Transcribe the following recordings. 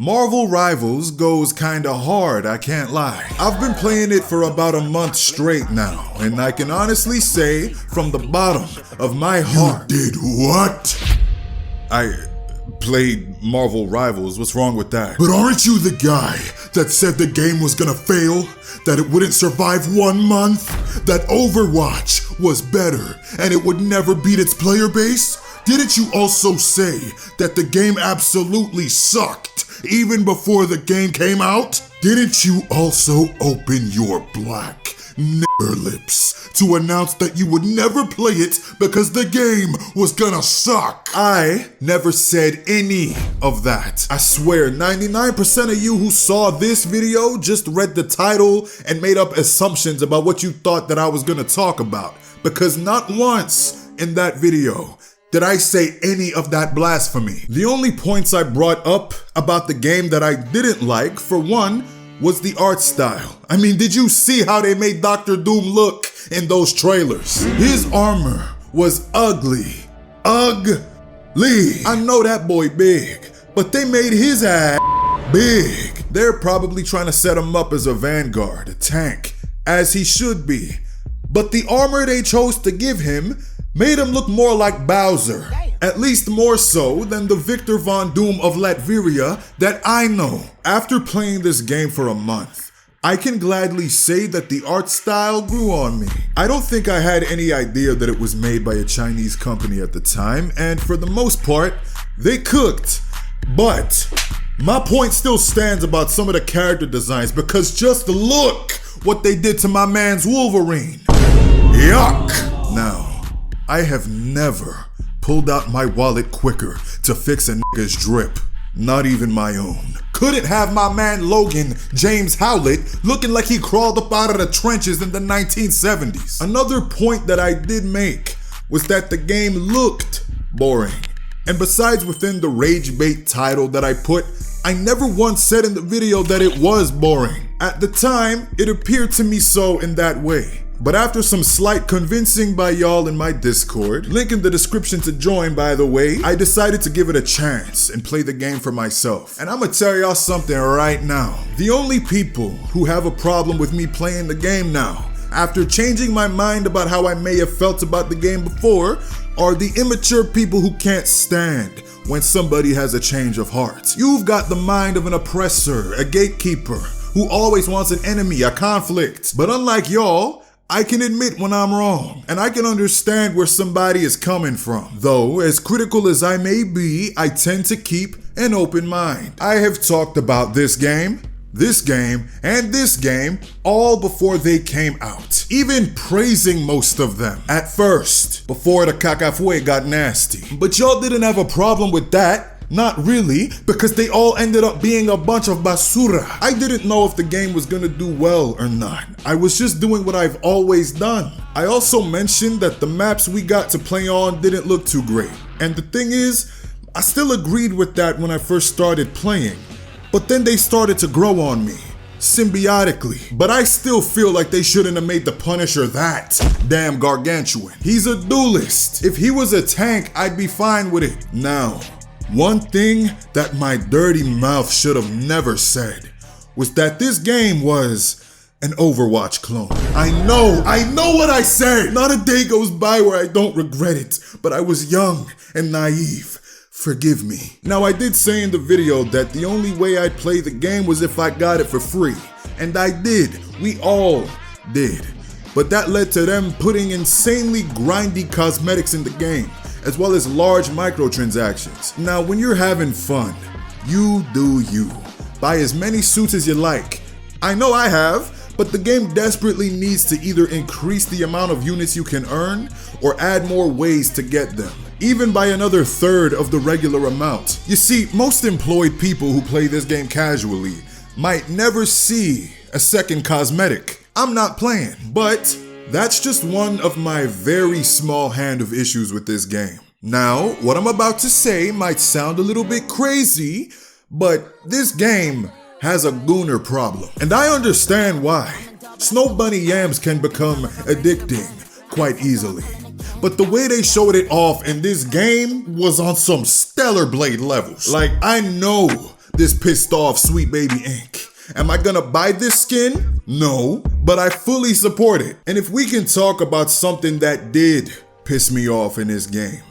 Marvel Rivals goes kinda hard, I can't lie. I've been playing it for about a month straight now, and I can honestly say, from the bottom of my heart— You did what? I played Marvel Rivals. What's wrong with that? But aren't you the guy that said the game was gonna fail? That it wouldn't survive 1 month? That Overwatch was better and it would never beat its player base? Didn't you also say that the game absolutely sucked even before the game came out? Didn't you also open your black lips to announce that you would never play it because the game was gonna suck? I never said any of that. I swear 99% of you who saw this video just read the title and made up assumptions about what you thought that I was gonna talk about, because not once in that video did I say any of that blasphemy. The only points I brought up about the game that I didn't like, for one, was the art style. I mean, did you see how they made Dr. Doom look in those trailers? His armor was ugly. Ugly. I know that boy big, but they made his ass big. They're probably trying to set him up as a vanguard, a tank, as he should be. But the armor they chose to give him made him look more like Bowser. At least more so than the Victor Von Doom of Latveria that I know. After playing this game for a month, I can gladly say that the art style grew on me. I don't think I had any idea that it was made by a Chinese company at the time, and for the most part, they cooked. But my point still stands about some of the character designs, because just look what they did to my man's Wolverine. Yuck! Now, I have never pulled out my wallet quicker to fix a nigga's drip. Not even my own. Couldn't have my man Logan James Howlett looking like he crawled up out of the trenches in the 1970s. Another point that I did make was that the game looked boring. And besides, within the rage bait title that I put, I never once said in the video that it was boring. At the time, it appeared to me so in that way. But after some slight convincing by y'all in my Discord, link in the description to join by the way, I decided to give it a chance and play the game for myself. And I'ma tell y'all something right now. The only people who have a problem with me playing the game now, after changing my mind about how I may have felt about the game before, are the immature people who can't stand when somebody has a change of heart. You've got the mind of an oppressor, a gatekeeper, who always wants an enemy, a conflict. But unlike y'all, I can admit when I'm wrong, and I can understand where somebody is coming from. Though, as critical as I may be, I tend to keep an open mind. I have talked about this game, and this game all before they came out, even praising most of them at first, before the cacafue got nasty. But y'all didn't have a problem with that. Not really, because they all ended up being a bunch of basura. I didn't know if the game was gonna do well or not. I was just doing what I've always done. I also mentioned that the maps we got to play on didn't look too great. And the thing is, I still agreed with that when I first started playing. But then they started to grow on me, symbiotically. But I still feel like they shouldn't have made the Punisher that damn gargantuan. He's a duelist. If he was a tank, I'd be fine with it. Now, one thing that my dirty mouth should have never said was that this game was an Overwatch clone. I know what I said. Not a day goes by where I don't regret it, but I was young and naive. Forgive me. Now, I did say in the video that the only way I'd play the game was if I got it for free. And I did. We all did. But that led to them putting insanely grindy cosmetics in the game, as well as large microtransactions. Now, when you're having fun, you do you. Buy as many suits as you like. I know I have, but the game desperately needs to either increase the amount of units you can earn or add more ways to get them, even by another third of the regular amount. You see, most employed people who play this game casually might never see a second cosmetic. I'm not playing, but that's just one of my very small hand of issues with this game. Now, what I'm about to say might sound a little bit crazy, but this game has a gooner problem. And I understand why. Snow bunny yams can become addicting quite easily. But the way they showed it off in this game was on some stellar blade levels. Like, I know this pissed off Sweet Baby Ink. Am I gonna buy this skin? No, but I fully support it. And if we can talk about something that did piss me off in this game,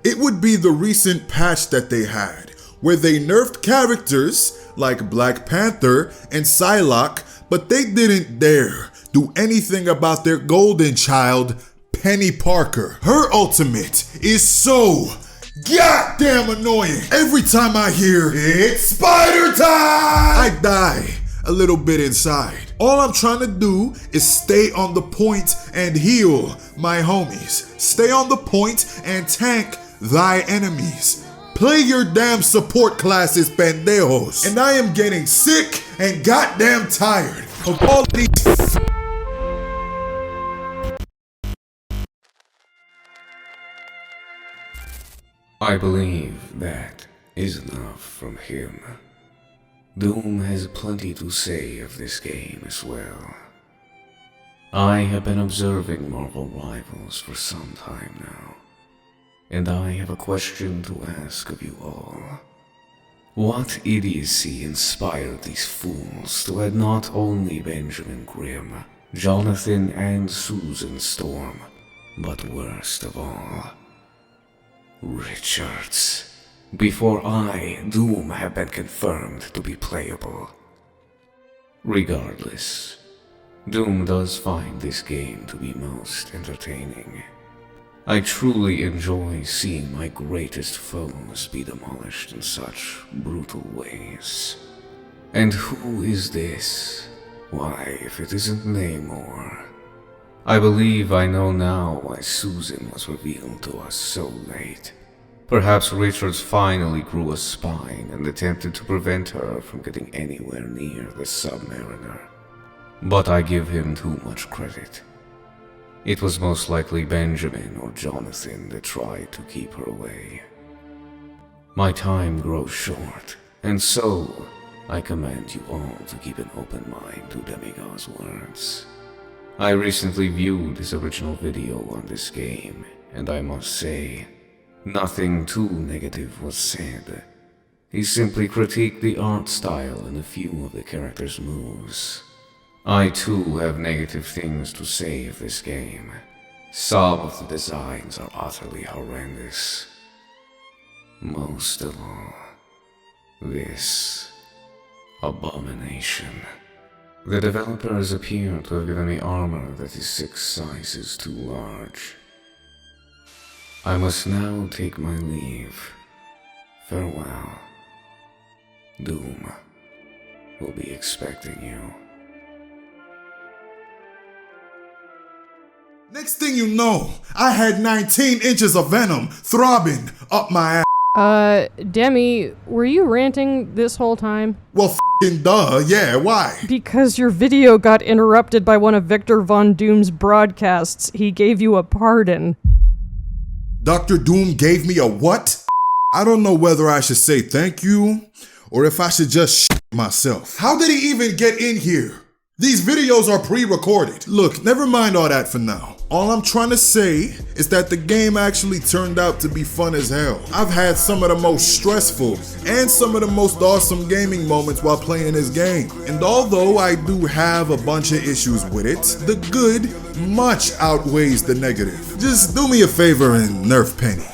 it would be the recent patch that they had, where they nerfed characters like Black Panther and Psylocke, but they didn't dare do anything about their golden child, Penny Parker. Her ultimate is so goddamn annoying. Every time I hear it's spider time, I die a little bit inside. All I'm trying to do is stay on the point and heal my homies. Stay on the point and tank thy enemies. Play your damn support classes, pendejos. And I am getting sick and goddamn tired of all these. I believe that is enough from him. Doom has plenty to say of this game as well. I have been observing Marvel Rivals for some time now, and I have a question to ask of you all. What idiocy inspired these fools to add not only Benjamin Grimm, Jonathan and Susan Storm, but worst of all, Richards, before I, Doom, have been confirmed to be playable. Regardless, Doom does find this game to be most entertaining. I truly enjoy seeing my greatest foes be demolished in such brutal ways. And who is this? Why, if it isn't Namor. I believe I know now why Susan was revealed to us so late. Perhaps Richards finally grew a spine and attempted to prevent her from getting anywhere near the Submariner. But I give him too much credit. It was most likely Benjamin or Jonathan that tried to keep her away. My time grows short, and so I command you all to keep an open mind to Demigah's words. I recently viewed his original video on this game, and I must say, nothing too negative was said. He simply critiqued the art style and a few of the characters' moves. I too have negative things to say of this game. Some of the designs are utterly horrendous. Most of all, this abomination. The developers appear to have given me armor that is 6 sizes too large. I must now take my leave. Farewell. Doom will be expecting you. Next thing you know, I had 19 inches of venom throbbing up my ass. Demi, were you ranting this whole time? Well, f***ing duh, yeah, why? Because your video got interrupted by one of Victor Von Doom's broadcasts. He gave you a pardon. Dr. Doom gave me a what? I don't know whether I should say thank you or if I should just shit myself. How did he even get in here? These videos are pre-recorded. Look, never mind all that for now. All I'm trying to say is that the game actually turned out to be fun as hell. I've had some of the most stressful and some of the most awesome gaming moments while playing this game. And although I do have a bunch of issues with it, the good much outweighs the negative. Just do me a favor and nerf Penny.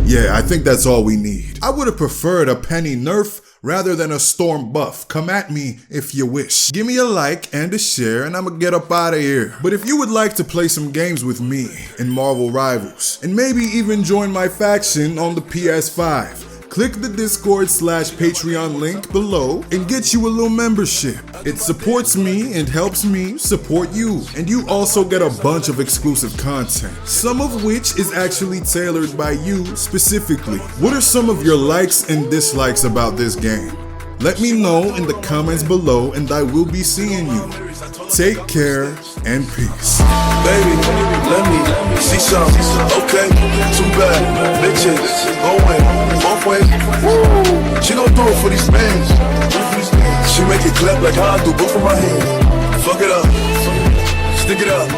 Yeah, I think that's all we need. I would have preferred a Penny nerf rather than a Storm buff. Come at me if you wish. Give me a like and a share and I'ma get up out of here. But if you would like to play some games with me in Marvel Rivals, and maybe even join my faction on the PS5, click the Discord/Patreon link below and get you a little membership. It supports me and helps me support you. And you also get a bunch of exclusive content, some of which is actually tailored by you specifically. What are some of your likes and dislikes about this game? Let me know in the comments below and I will be seeing you. Take care and peace. Baby, let me see some. Okay, too bad. Bitches, going both ways. She gon' do it for these fans. She make it clap like how I do both of my hands. Fuck it up, stick it up.